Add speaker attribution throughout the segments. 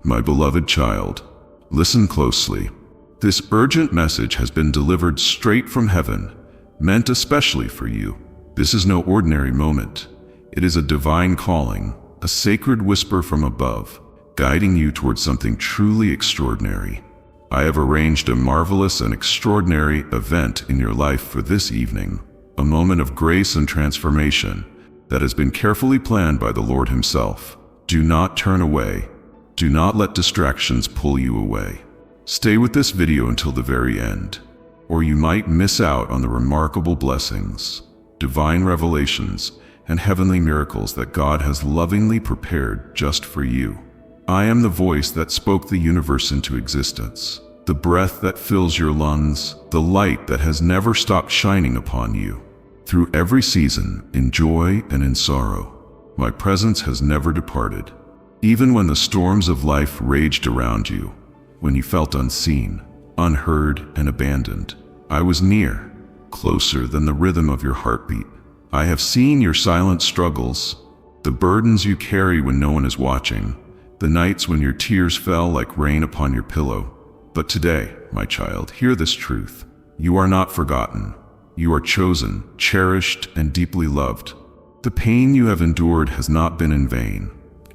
Speaker 1: My beloved child, listen closely. This urgent message has been delivered straight from heaven, meant especially for you. This is no ordinary moment. It is a divine calling, a sacred whisper from above, guiding you towards something truly extraordinary. I have arranged a marvelous and extraordinary event in your life for this evening, a moment of grace and transformation that has been carefully planned by the Lord Himself. Do not turn away. Do not let distractions pull you away. Stay with this video until the very end, or you might miss out on the remarkable blessings, divine revelations, and heavenly miracles that God has lovingly prepared just for you. I am the voice that spoke the universe into existence, the breath that fills your lungs, the light that has never stopped shining upon you. Through every season, in joy and in sorrow, my presence has never departed. Even when the storms of life raged around you, when you felt unseen, unheard, and abandoned, I was near, closer than the rhythm of your heartbeat. I have seen your silent struggles, the burdens you carry when no one is watching, the nights when your tears fell like rain upon your pillow. But today, my child, hear this truth. You are not forgotten. You are chosen, cherished, and deeply loved. The pain you have endured has not been in vain.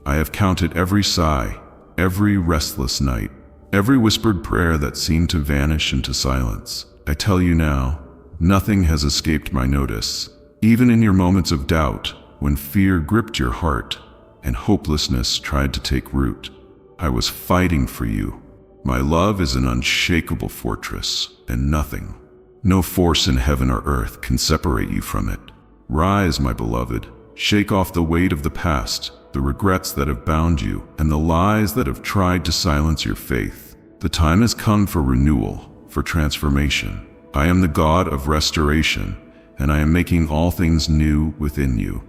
Speaker 1: I have counted every sigh, every restless night, every whispered prayer that seemed to vanish into silence. I tell you now, nothing has escaped my notice. Even in your moments of doubt, when fear gripped your heart and hopelessness tried to take root, I was fighting for you. My love is an unshakable fortress, and nothing, no force in heaven or earth can separate you from it. Rise, my beloved, shake off the weight of the past, the regrets that have bound you, and the lies that have tried to silence your faith. The time has come for renewal, for transformation. I am the God of restoration, and I am making all things new within you.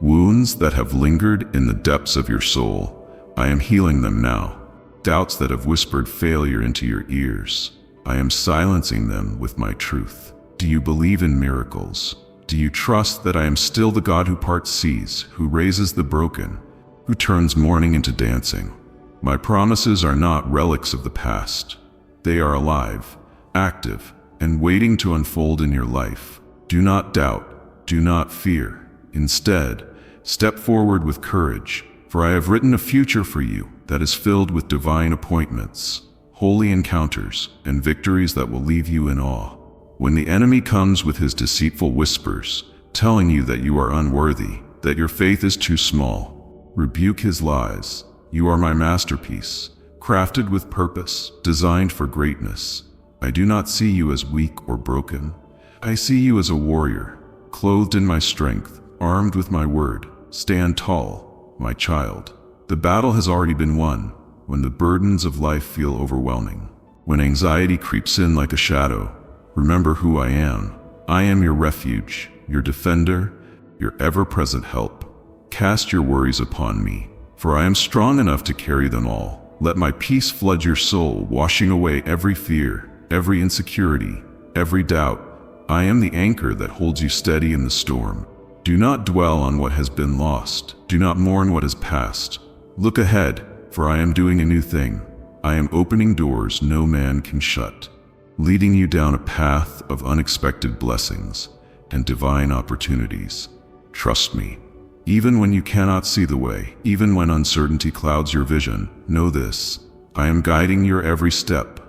Speaker 1: Wounds that have lingered in the depths of your soul, I am healing them now. Doubts that have whispered failure into your ears, I am silencing them with my truth. Do you believe in miracles? Do you trust that I am still the God who parts seas, who raises the broken, who turns mourning into dancing? My promises are not relics of the past. They are alive, active, and waiting to unfold in your life. Do not doubt, do not fear. Instead, step forward with courage, for I have written a future for you that is filled with divine appointments, holy encounters, and victories that will leave you in awe. When the enemy comes with his deceitful whispers, telling you that you are unworthy, that your faith is too small, rebuke his lies. You are my masterpiece, crafted with purpose, designed for greatness. I do not see you as weak or broken. I see you as a warrior, clothed in my strength, armed with my word. Stand tall, my child. The battle has already been won. When the burdens of life feel overwhelming, when anxiety creeps in like a shadow, remember who I am. I am your refuge, your defender, your ever-present help. Cast your worries upon me, for I am strong enough to carry them all. Let my peace flood your soul, washing away every fear, every insecurity, every doubt. I am the anchor that holds you steady in the storm. Do not dwell on what has been lost. Do not mourn what is past. Look ahead, for I am doing a new thing. I am opening doors no man can shut, leading you down a path of unexpected blessings and divine opportunities. Trust me. Even when you cannot see the way, even when uncertainty clouds your vision, know this: I am guiding your every step.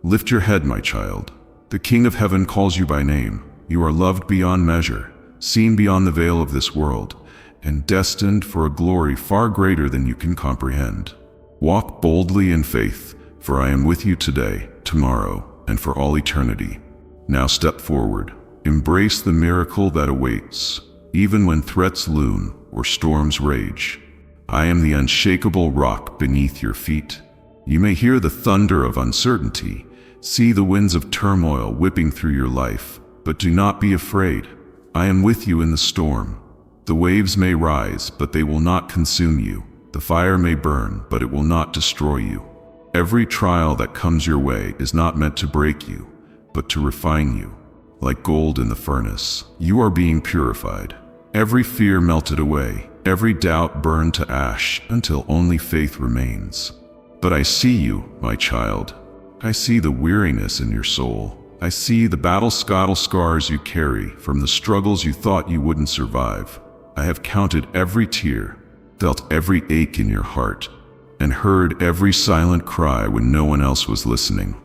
Speaker 1: Lift your head, my child. The King of Heaven calls you by name. You are loved beyond measure, seen beyond the veil of this world, and destined for a glory far greater than you can comprehend. Walk boldly in faith, for I am with you today, tomorrow, and for all eternity. Now step forward. Embrace the miracle that awaits, even when threats loom or storms rage. I am the unshakable rock beneath your feet. You may hear the thunder of uncertainty, see the winds of turmoil whipping through your life, but do not be afraid. I am with you in the storm. The waves may rise, but they will not consume you. The fire may burn, but it will not destroy you. Every trial that comes your way is not meant to break you, but to refine you. Like gold in the furnace, you are being purified. Every fear melted away, every doubt burned to ash until only faith remains. But I see you, my child. I see the weariness in your soul. I see the battle-scarred scars you carry from the struggles you thought you wouldn't survive. I have counted every tear, felt every ache in your heart, and heard every silent cry when no one else was listening.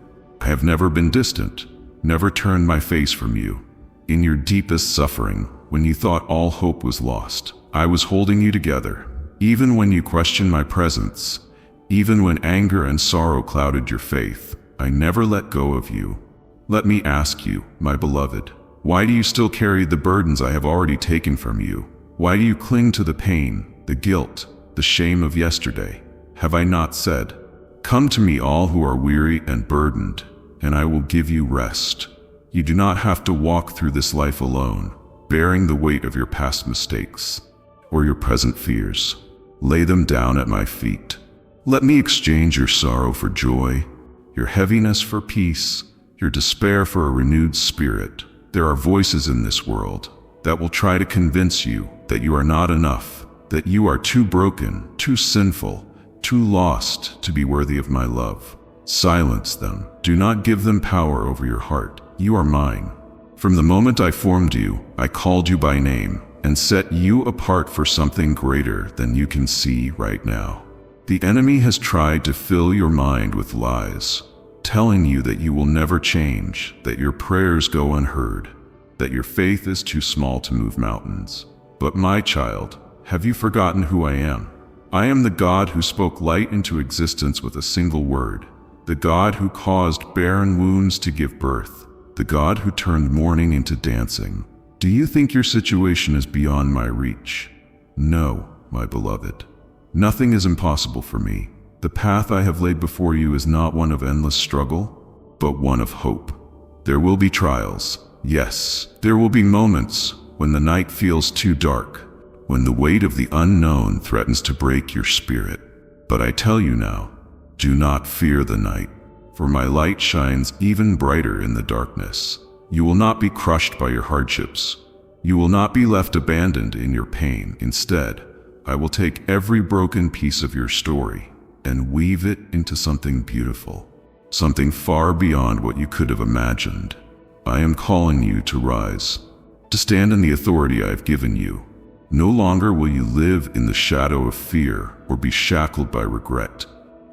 Speaker 1: I have never been distant, never turned my face from you. In your deepest suffering, when you thought all hope was lost, I was holding you together. Even when you questioned my presence, even when anger and sorrow clouded your faith, I never let go of you. Let me ask you, my beloved, why do you still carry the burdens I have already taken from you? Why do you cling to the pain, the guilt, the shame of yesterday? Have I not said, "Come to me all who are weary and burdened, and I will give you rest"? You do not have to walk through this life alone, bearing the weight of your past mistakes or your present fears. Lay them down at my feet. Let me exchange your sorrow for joy, your heaviness for peace, your despair for a renewed spirit. There are voices in this world that will try to convince you that you are not enough, that you are too broken, too sinful, too lost to be worthy of my love. Silence them. Do not give them power over your heart. You are mine. From the moment I formed you, I called you by name and set you apart for something greater than you can see right now. The enemy has tried to fill your mind with lies, telling you that you will never change, that your prayers go unheard, that your faith is too small to move mountains. But my child, have you forgotten who I am? I am the God who spoke light into existence with a single word, the God who caused barren wombs to give birth, the God who turned mourning into dancing. Do you think your situation is beyond my reach? No, my beloved. Nothing is impossible for me. The path I have laid before you is not one of endless struggle, but one of hope. There will be trials. Yes, there will be moments when the night feels too dark, when the weight of the unknown threatens to break your spirit. But I tell you now, do not fear the night, for my light shines even brighter in the darkness. You will not be crushed by your hardships. You will not be left abandoned in your pain. Instead, I will take every broken piece of your story and weave it into something beautiful, something far beyond what you could have imagined. I am calling you to rise, to stand in the authority I have given you. No longer will you live in the shadow of fear or be shackled by regret.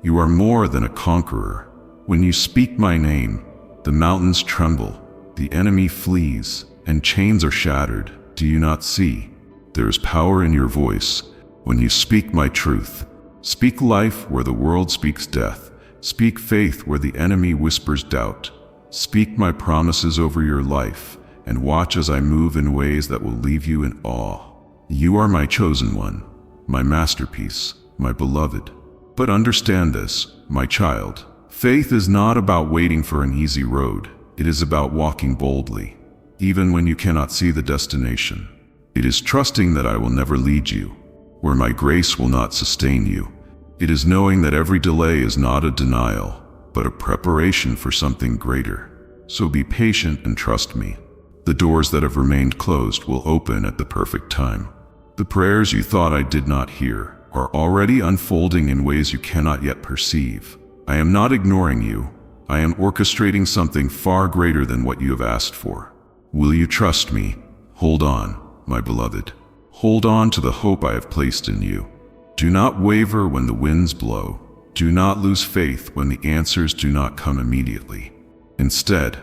Speaker 1: You are more than a conqueror. When you speak my name, the mountains tremble, the enemy flees, and chains are shattered. Do you not see? There is power in your voice. When you speak my truth, speak life where the world speaks death. Speak faith where the enemy whispers doubt. Speak my promises over your life, and watch as I move in ways that will leave you in awe. You are my chosen one, my masterpiece, my beloved. But understand this, my child. Faith is not about waiting for an easy road. It is about walking boldly, even when you cannot see the destination. It is trusting that I will never lead you where my grace will not sustain you. It is knowing that every delay is not a denial, but a preparation for something greater. So be patient and trust me. The doors that have remained closed will open at the perfect time. The prayers you thought I did not hear are already unfolding in ways you cannot yet perceive. I am not ignoring you. I am orchestrating something far greater than what you have asked for. Will you trust me? Hold on, my beloved. Hold on to the hope I have placed in you. Do not waver when the winds blow. Do not lose faith when the answers do not come immediately. Instead,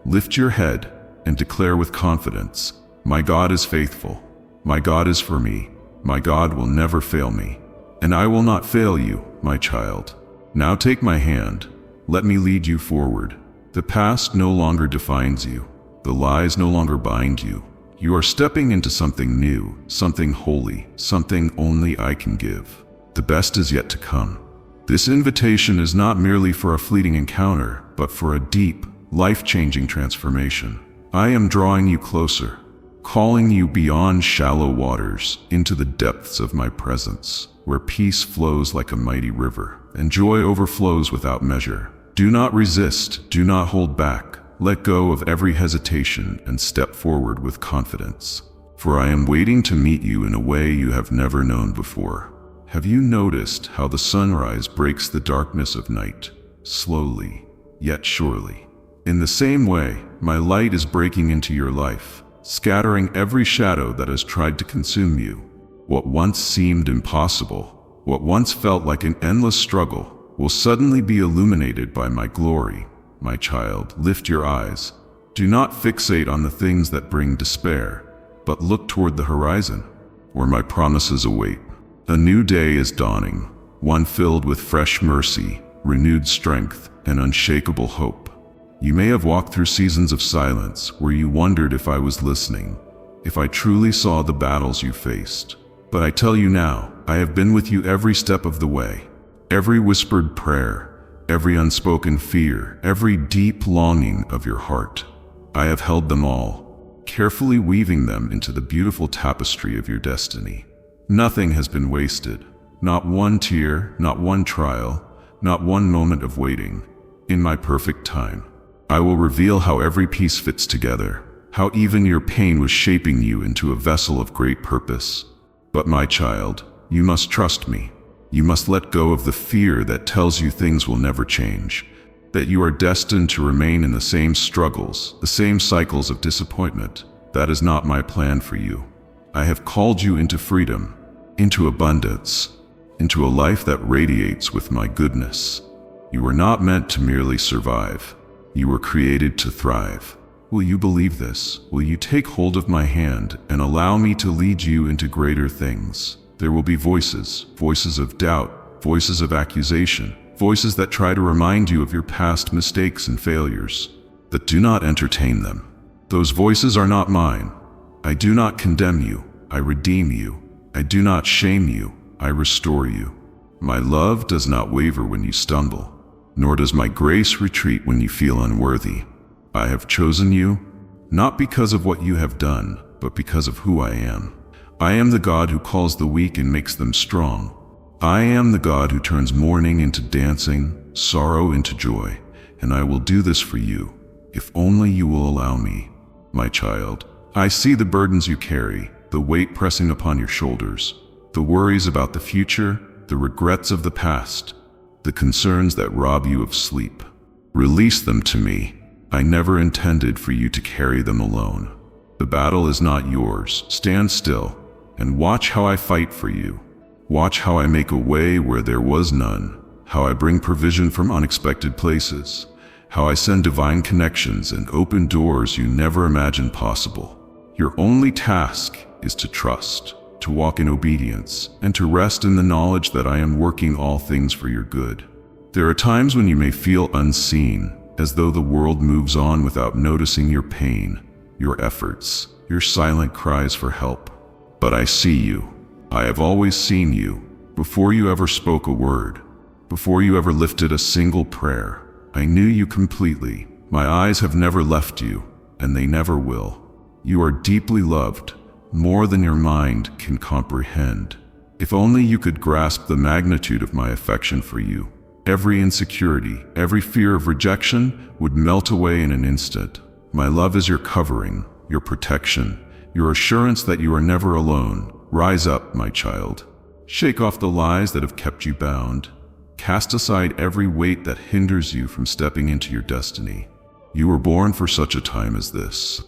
Speaker 1: lift your head and declare with confidence, my God is faithful. My God is for me. My God will never fail me. And I will not fail you, my child. Now take my hand. Let me lead you forward. The past no longer defines you. The lies no longer bind you. You are stepping into something new, something holy, something only I can give. The best is yet to come. This invitation is not merely for a fleeting encounter, but for a deep, life-changing transformation. I am drawing you closer, calling you beyond shallow waters into the depths of my presence, where peace flows like a mighty river, and joy overflows without measure. Do not resist, do not hold back. Let go of every hesitation and step forward with confidence. For I am waiting to meet you in a way you have never known before. Have you noticed how the sunrise breaks the darkness of night, slowly, yet surely? In the same way, my light is breaking into your life, scattering every shadow that has tried to consume you. What once seemed impossible, what once felt like an endless struggle, will suddenly be illuminated by my glory. My child, lift your eyes. Do not fixate on the things that bring despair, but look toward the horizon, where my promises await. A new day is dawning, one filled with fresh mercy, renewed strength, and unshakable hope. You may have walked through seasons of silence where you wondered if I was listening, if I truly saw the battles you faced. But I tell you now, I have been with you every step of the way. Every whispered prayer, every unspoken fear, every deep longing of your heart. I have held them all, carefully weaving them into the beautiful tapestry of your destiny. Nothing has been wasted. Not one tear, not one trial, not one moment of waiting. In my perfect time, I will reveal how every piece fits together, how even your pain was shaping you into a vessel of great purpose. But my child, you must trust me. You must let go of the fear that tells you things will never change, that you are destined to remain in the same struggles, the same cycles of disappointment. That is not my plan for you. I have called you into freedom, into abundance, into a life that radiates with my goodness. You were not meant to merely survive. You were created to thrive. Will you believe this? Will you take hold of my hand and allow me to lead you into greater things? There will be voices, voices of doubt, voices of accusation, voices that try to remind you of your past mistakes and failures. But do not entertain them. Those voices are not mine. I do not condemn you. I redeem you. I do not shame you. I restore you. My love does not waver when you stumble, nor does my grace retreat when you feel unworthy. I have chosen you, not because of what you have done, but because of who I am. I am the God who calls the weak and makes them strong. I am the God who turns mourning into dancing, sorrow into joy, and I will do this for you, if only you will allow me. My child, I see the burdens you carry, the weight pressing upon your shoulders, the worries about the future, the regrets of the past, the concerns that rob you of sleep. Release them to me. I never intended for you to carry them alone. The battle is not yours. Stand still and watch how I fight for you. Watch how I make a way where there was none, how I bring provision from unexpected places, how I send divine connections and open doors you never imagined possible. Your only task is to trust, to walk in obedience, and to rest in the knowledge that I am working all things for your good. There are times when you may feel unseen, as though the world moves on without noticing your pain, your efforts, your silent cries for help. But I see you. I have always seen you, before you ever spoke a word, before you ever lifted a single prayer. I knew you completely. My eyes have never left you, and they never will. You are deeply loved, more than your mind can comprehend. If only you could grasp the magnitude of my affection for you. Every insecurity, every fear of rejection would melt away in an instant. My love is your covering, your protection, your assurance that you are never alone. Rise up, my child. Shake off the lies that have kept you bound. Cast aside every weight that hinders you from stepping into your destiny. You were born for such a time as this.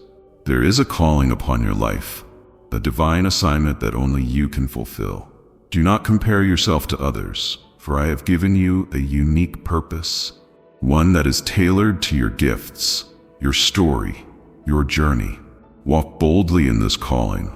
Speaker 1: There is a calling upon your life, a divine assignment that only you can fulfill. Do not compare yourself to others, for I have given you a unique purpose, one that is tailored to your gifts, your story, your journey. Walk boldly in this calling,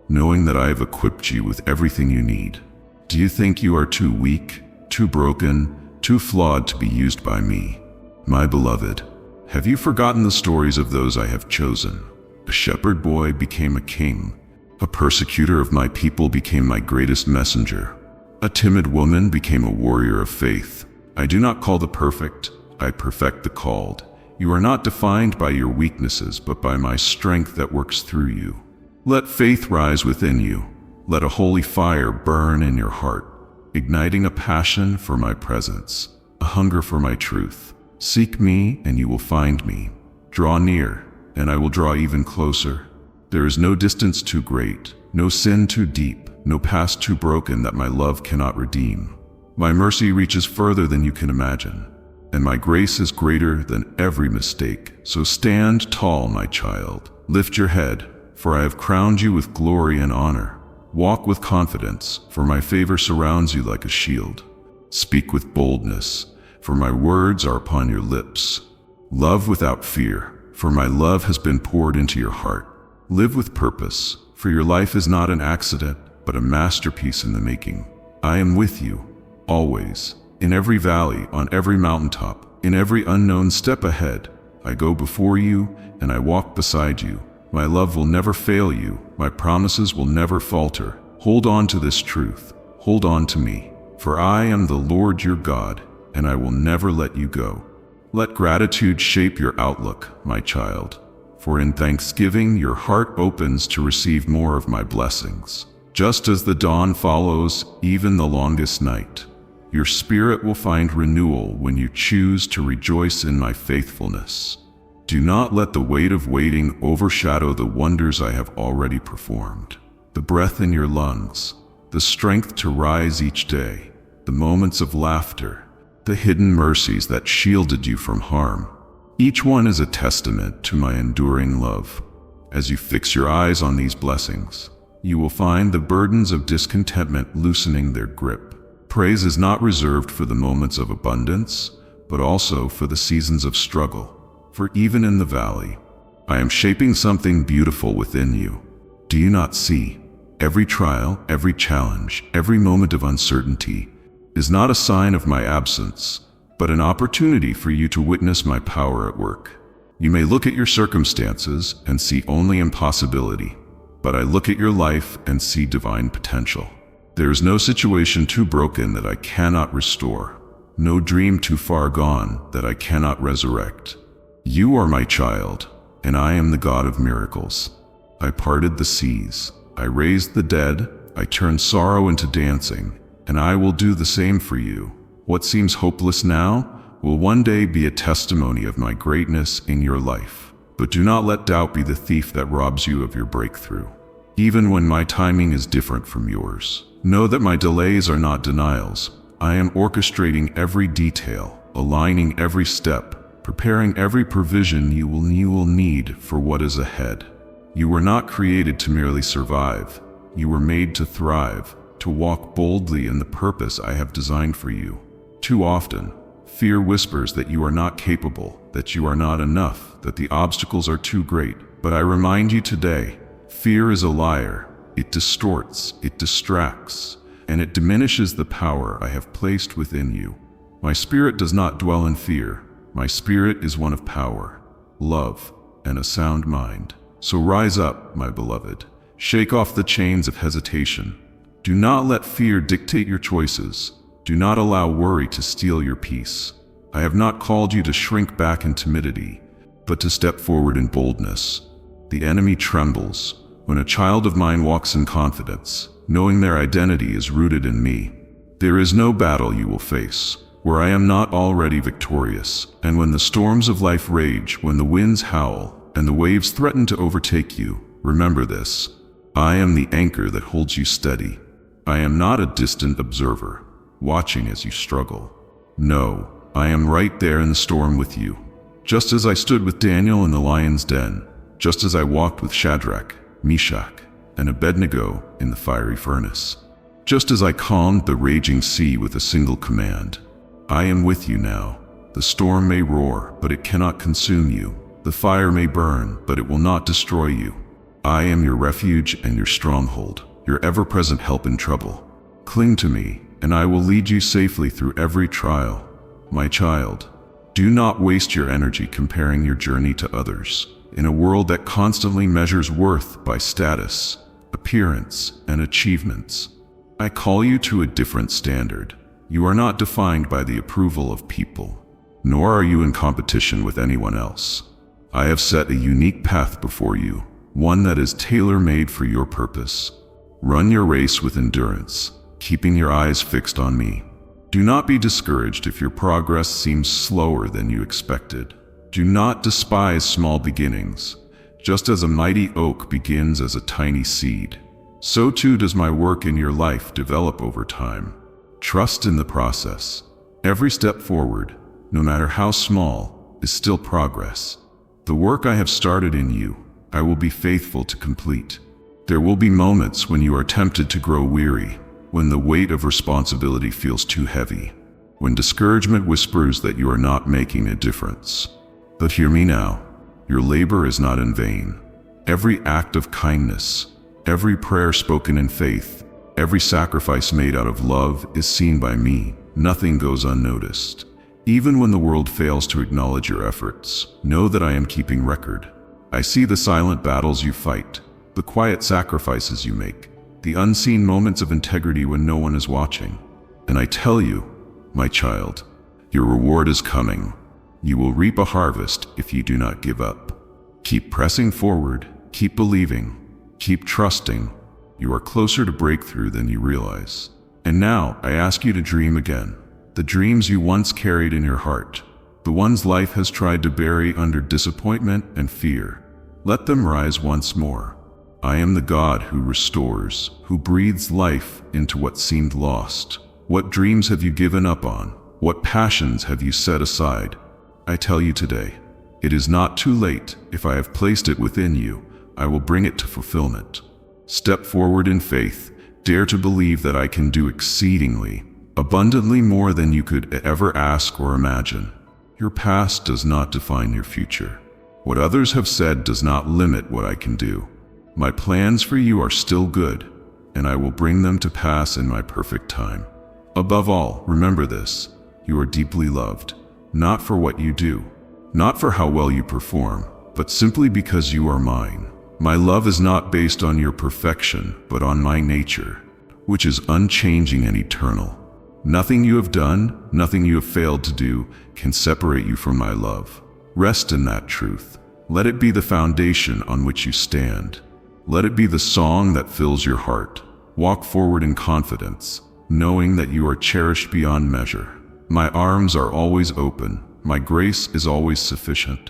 Speaker 1: knowing that I have equipped you with everything you need. Do you think you are too weak, too broken, too flawed to be used by me? My beloved, have you forgotten the stories of those I have chosen? A shepherd boy became a king. A persecutor of my people became my greatest messenger. A timid woman became a warrior of faith. I do not call the perfect, I perfect the called. You are not defined by your weaknesses, but by my strength that works through you. Let faith rise within you. Let a holy fire burn in your heart, igniting a passion for my presence, a hunger for my truth. Seek me, and you will find me. Draw near, and I will draw even closer. There is no distance too great, no sin too deep, no past too broken that my love cannot redeem. My mercy reaches further than you can imagine, and my grace is greater than every mistake. So stand tall, my child. Lift your head, for I have crowned you with glory and honor. Walk with confidence, for my favor surrounds you like a shield. Speak with boldness, for my words are upon your lips. Love without fear, for my love has been poured into your heart. Live with purpose, for your life is not an accident, but a masterpiece in the making. I am with you, always, in every valley, on every mountaintop, in every unknown step ahead. I go before you, and I walk beside you. My love will never fail you. My promises will never falter. Hold on to this truth. Hold on to me, for I am the Lord your God, and I will never let you go. Let gratitude shape your outlook, my child, for in thanksgiving your heart opens to receive more of my blessings. Just as the dawn follows even the longest night, your spirit will find renewal when you choose to rejoice in my faithfulness. Do not let the weight of waiting overshadow the wonders I have already performed. The breath in your lungs, the strength to rise each day, the moments of laughter, the hidden mercies that shielded you from harm. Each one is a testament to my enduring love. As you fix your eyes on these blessings, you will find the burdens of discontentment loosening their grip. Praise is not reserved for the moments of abundance, but also for the seasons of struggle. For even in the valley, I am shaping something beautiful within you. Do you not see? Every trial, every challenge, every moment of uncertainty is not a sign of my absence, but an opportunity for you to witness my power at work. You may look at your circumstances and see only impossibility, but I look at your life and see divine potential. There is no situation too broken that I cannot restore, no dream too far gone that I cannot resurrect. You are my child, and I am the God of miracles. I parted the seas, I raised the dead, I turned sorrow into dancing, and I will do the same for you. What seems hopeless now will one day be a testimony of my greatness in your life. But do not let doubt be the thief that robs you of your breakthrough. Even when my timing is different from yours, know that my delays are not denials. I am orchestrating every detail, aligning every step, preparing every provision you will need for what is ahead. You were not created to merely survive. You were made to thrive, to walk boldly in the purpose I have designed for you. Too often, fear whispers that you are not capable, that you are not enough, that the obstacles are too great. But I remind you today, fear is a liar. It distorts, it distracts, and it diminishes the power I have placed within you. My spirit does not dwell in fear. My spirit is one of power, love, and a sound mind. So rise up, my beloved. Shake off the chains of hesitation. Do not let fear dictate your choices. Do not allow worry to steal your peace. I have not called you to shrink back in timidity, but to step forward in boldness. The enemy trembles when a child of mine walks in confidence, knowing their identity is rooted in me. There is no battle you will face where I am not already victorious. And when the storms of life rage, when the winds howl, and the waves threaten to overtake you, remember this: I am the anchor that holds you steady. I am not a distant observer, watching as you struggle. No, I am right there in the storm with you. Just as I stood with Daniel in the lion's den, just as I walked with Shadrach, Meshach, and Abednego in the fiery furnace, just as I calmed the raging sea with a single command. I am with you now. The storm may roar, but it cannot consume you. The fire may burn, but it will not destroy you. I am your refuge and your stronghold, your ever-present help in trouble. Cling to me, and I will lead you safely through every trial. My child, do not waste your energy comparing your journey to others. In a world that constantly measures worth by status, appearance, and achievements, I call you to a different standard. You are not defined by the approval of people, nor are you in competition with anyone else. I have set a unique path before you, one that is tailor-made for your purpose. Run your race with endurance, keeping your eyes fixed on me. Do not be discouraged if your progress seems slower than you expected. Do not despise small beginnings. Just as a mighty oak begins as a tiny seed, so too does my work in your life develop over time. Trust in the process. Every step forward, no matter how small, is still progress. The work I have started in you, I will be faithful to complete. There will be moments when you are tempted to grow weary, when the weight of responsibility feels too heavy, when discouragement whispers that you are not making a difference. But hear me now. Your labor is not in vain. Every act of kindness, every prayer spoken in faith, every sacrifice made out of love is seen by me. Nothing goes unnoticed. Even when the world fails to acknowledge your efforts, know that I am keeping record. I see the silent battles you fight, the quiet sacrifices you make, the unseen moments of integrity when no one is watching. And I tell you, my child, your reward is coming. You will reap a harvest if you do not give up. Keep pressing forward, keep believing, keep trusting. You are closer to breakthrough than you realize. And now I ask you to dream again. The dreams you once carried in your heart, the ones life has tried to bury under disappointment and fear. Let them rise once more. I am the God who restores, who breathes life into what seemed lost. What dreams have you given up on? What passions have you set aside? I tell you today, it is not too late. If I have placed it within you, I will bring it to fulfillment. Step forward in faith. Dare to believe that I can do exceedingly, abundantly more than you could ever ask or imagine. Your past does not define your future. What others have said does not limit what I can do. My plans for you are still good, and I will bring them to pass in my perfect time. Above all, remember this: you are deeply loved. Not for what you do, not for how well you perform, but simply because you are mine. My love is not based on your perfection, but on my nature, which is unchanging and eternal. Nothing you have done, nothing you have failed to do, can separate you from my love. Rest in that truth. Let it be the foundation on which you stand. Let it be the song that fills your heart. Walk forward in confidence, knowing that you are cherished beyond measure. My arms are always open, my grace is always sufficient,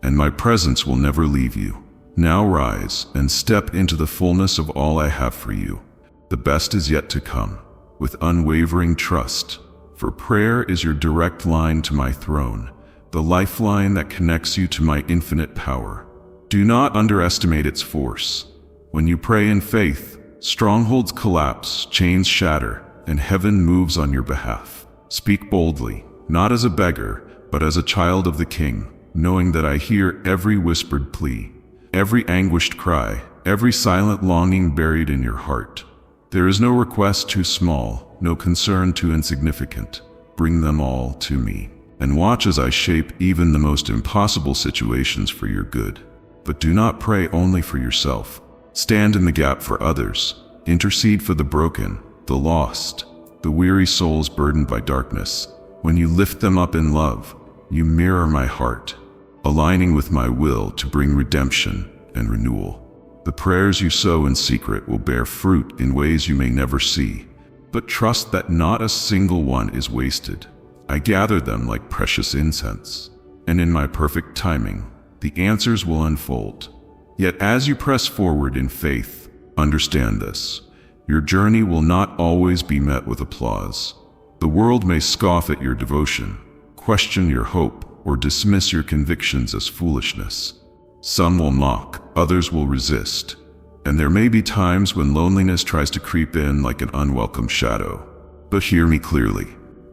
Speaker 1: and my presence will never leave you. Now rise and step into the fullness of all I have for you. The best is yet to come, with unwavering trust, for prayer is your direct line to my throne, the lifeline that connects you to my infinite power. Do not underestimate its force. When you pray in faith, strongholds collapse, chains shatter, and heaven moves on your behalf. Speak boldly, not as a beggar, but as a child of the King, knowing that I hear every whispered plea, every anguished cry, every silent longing buried in your heart. There is no request too small, no concern too insignificant. Bring them all to me, and watch as I shape even the most impossible situations for your good. But do not pray only for yourself. Stand in the gap for others. Intercede for the broken, the lost, the weary souls burdened by darkness. When you lift them up in love, you mirror my heart, aligning with my will to bring redemption and renewal. The prayers you sow in secret will bear fruit in ways you may never see, but trust that not a single one is wasted. I gather them like precious incense, and in my perfect timing, the answers will unfold. Yet as you press forward in faith, understand this: your journey will not always be met with applause. The world may scoff at your devotion, question your hope, or dismiss your convictions as foolishness. Some will mock, others will resist, and there may be times when loneliness tries to creep in like an unwelcome shadow. But hear me clearly.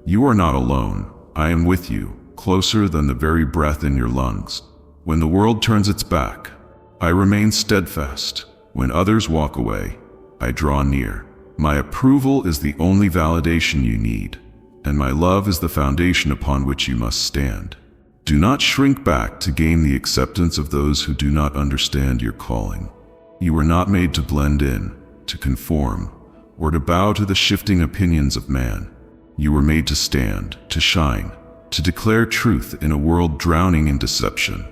Speaker 1: You are not alone. I am with you, closer than the very breath in your lungs. When the world turns its back, I remain steadfast. When others walk away, I draw near. My approval is the only validation you need, and my love is the foundation upon which you must stand. Do not shrink back to gain the acceptance of those who do not understand your calling. You were not made to blend in, to conform, or to bow to the shifting opinions of man. You were made to stand, to shine, to declare truth in a world drowning in deception.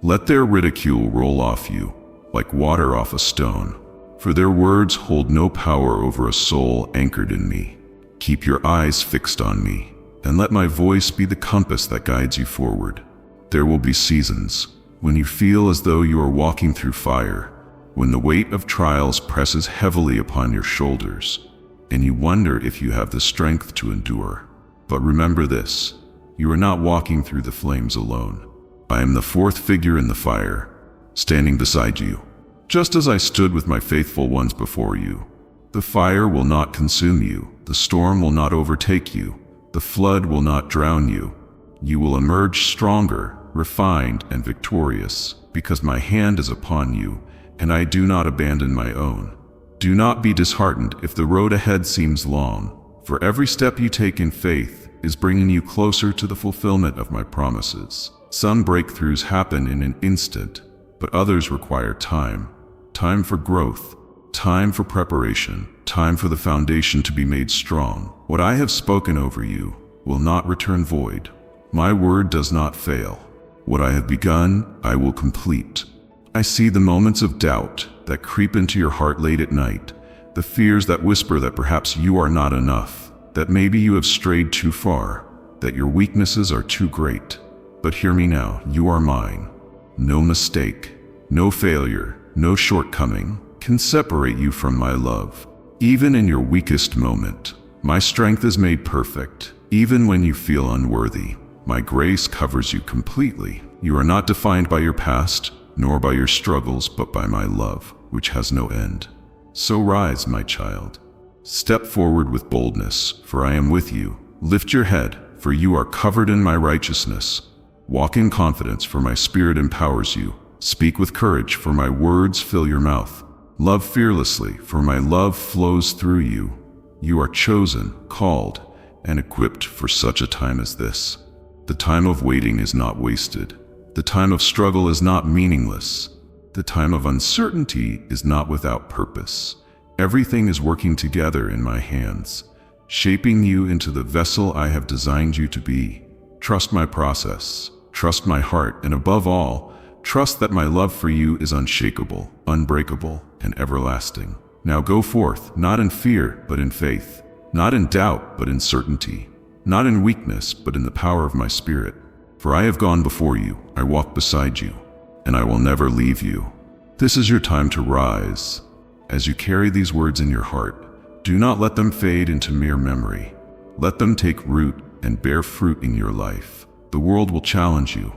Speaker 1: Let their ridicule roll off you, like water off a stone, for their words hold no power over a soul anchored in me. Keep your eyes fixed on me, and let my voice be the compass that guides you forward. There will be seasons, when you feel as though you are walking through fire, when the weight of trials presses heavily upon your shoulders, and you wonder if you have the strength to endure. But remember this, you are not walking through the flames alone. I am the fourth figure in the fire, standing beside you. Just as I stood with my faithful ones before you. The fire will not consume you, the storm will not overtake you, the flood will not drown you. You will emerge stronger, refined, and victorious, because my hand is upon you, and I do not abandon my own. Do not be disheartened if the road ahead seems long, for every step you take in faith is bringing you closer to the fulfillment of my promises. Some breakthroughs happen in an instant, but others require time. Time for growth, time for preparation, time for the foundation to be made strong. What I have spoken over you will not return void. My word does not fail. What I have begun, I will complete. I see the moments of doubt that creep into your heart late at night, the fears that whisper that perhaps you are not enough, that maybe you have strayed too far, that your weaknesses are too great. But hear me now, you are mine. No mistake, no failure, no shortcoming can separate you from my love. Even in your weakest moment, my strength is made perfect. Even when you feel unworthy, my grace covers you completely. You are not defined by your past, nor by your struggles, but by my love, which has no end. So rise, my child. Step forward with boldness, for I am with you. Lift your head, for you are covered in my righteousness. Walk in confidence, for my spirit empowers you. Speak with courage, for my words fill your mouth. Love fearlessly, for my love flows through you. You are chosen, called, and equipped for such a time as this. The time of waiting is not wasted. The time of struggle is not meaningless. The time of uncertainty is not without purpose. Everything is working together in my hands, shaping you into the vessel I have designed you to be. Trust my process, trust my heart, and above all, trust that my love for you is unshakable, unbreakable, and everlasting. Now go forth, not in fear, but in faith, not in doubt, but in certainty, not in weakness, but in the power of my spirit. For I have gone before you, I walk beside you, and I will never leave you. This is your time to rise. As you carry these words in your heart, do not let them fade into mere memory. Let them take root and bear fruit in your life. The world will challenge you.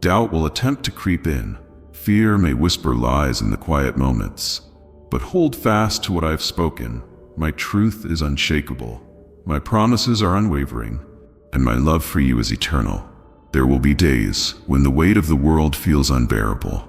Speaker 1: Doubt will attempt to creep in. Fear may whisper lies in the quiet moments. But hold fast to what I have spoken. My truth is unshakable. My promises are unwavering, and my love for you is eternal. There will be days when the weight of the world feels unbearable,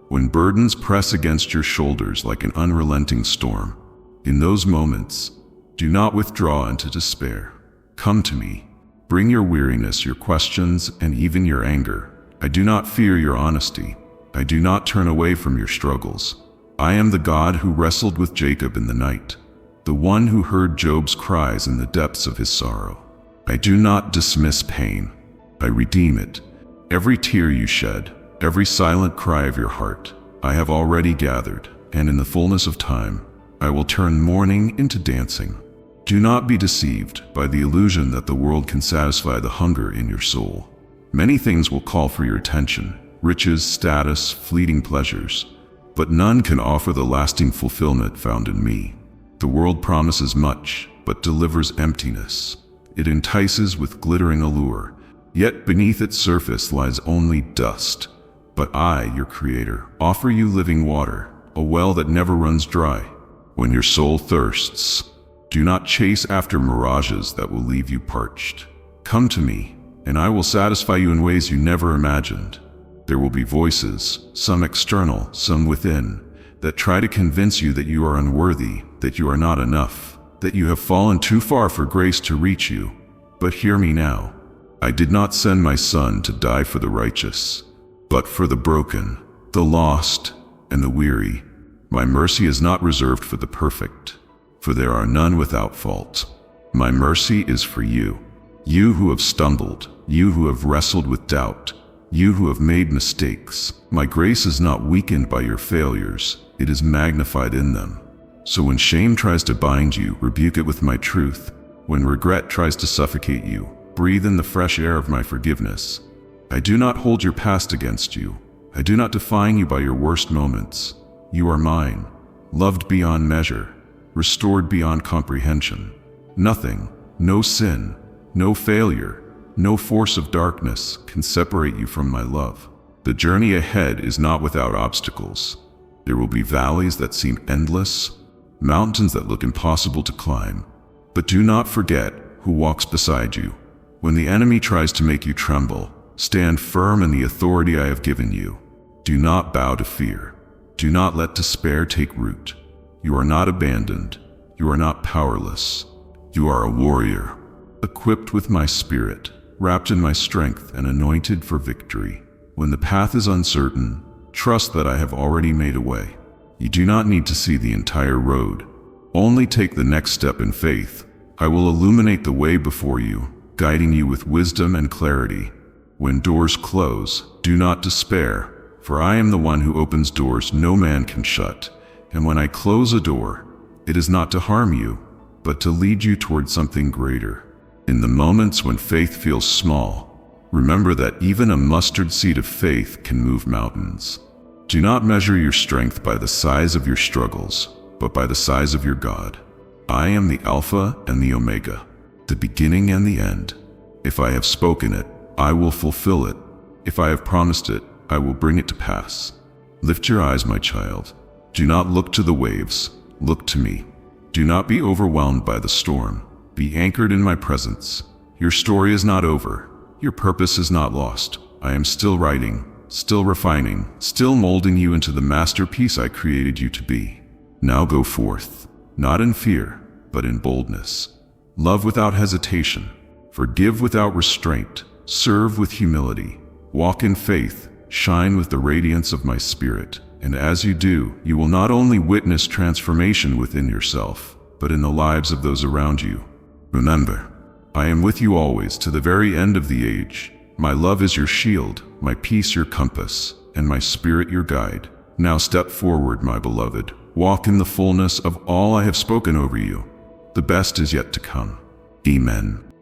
Speaker 1: when burdens press against your shoulders like an unrelenting storm. In those moments, do not withdraw into despair. Come to me. Bring your weariness, your questions, and even your anger. I do not fear your honesty. I do not turn away from your struggles. I am the God who wrestled with Jacob in the night, the one who heard Job's cries in the depths of his sorrow. I do not dismiss pain. I redeem it. Every tear you shed, every silent cry of your heart, I have already gathered, and in the fullness of time, I will turn mourning into dancing. Do not be deceived by the illusion that the world can satisfy the hunger in your soul. Many things will call for your attention, riches, status, fleeting pleasures, but none can offer the lasting fulfillment found in me. The world promises much, but delivers emptiness. It entices with glittering allure, yet beneath its surface lies only dust. But I, your Creator, offer you living water, a well that never runs dry. When your soul thirsts, do not chase after mirages that will leave you parched. Come to me, and I will satisfy you in ways you never imagined. There will be voices, some external, some within, that try to convince you that you are unworthy, that you are not enough, that you have fallen too far for grace to reach you. But hear me now. I did not send my Son to die for the righteous, but for the broken, the lost, and the weary. My mercy is not reserved for the perfect, for there are none without fault. My mercy is for you, you who have stumbled, you who have wrestled with doubt, you who have made mistakes. My grace is not weakened by your failures, it is magnified in them. So when shame tries to bind you, rebuke it with my truth. When regret tries to suffocate you, breathe in the fresh air of my forgiveness. I do not hold your past against you. I do not define you by your worst moments. You are mine, loved beyond measure, restored beyond comprehension. Nothing, no sin, no failure, no force of darkness can separate you from my love. The journey ahead is not without obstacles. There will be valleys that seem endless, mountains that look impossible to climb. But do not forget who walks beside you. When the enemy tries to make you tremble, stand firm in the authority I have given you. Do not bow to fear. Do not let despair take root. You are not abandoned. You are not powerless. You are a warrior, equipped with my spirit, wrapped in my strength and anointed for victory. When the path is uncertain, trust that I have already made a way. You do not need to see the entire road. Only take the next step in faith. I will illuminate the way before you, guiding you with wisdom and clarity. When doors close, do not despair, for I am the one who opens doors no man can shut. And when I close a door, it is not to harm you, but to lead you toward something greater. In the moments when faith feels small, remember that even a mustard seed of faith can move mountains. Do not measure your strength by the size of your struggles, but by the size of your God. I am the Alpha and the Omega, the beginning and the end. If I have spoken it, I will fulfill it. If I have promised it, I will bring it to pass. Lift your eyes, my child. Do not look to the waves, look to me. Do not be overwhelmed by the storm. Be anchored in my presence. Your story is not over. Your purpose is not lost. I am still writing, still refining, still molding you into the masterpiece I created you to be. Now go forth, not in fear, but in boldness. Love without hesitation. Forgive without restraint. Serve with humility. Walk in faith. Shine with the radiance of my spirit. And as you do, you will not only witness transformation within yourself, but in the lives of those around you. Remember, I am with you always to the very end of the age. My love is your shield, my peace your compass, and my spirit your guide. Now step forward, my beloved. Walk in the fullness of all I have spoken over you. The best is yet to come. Amen.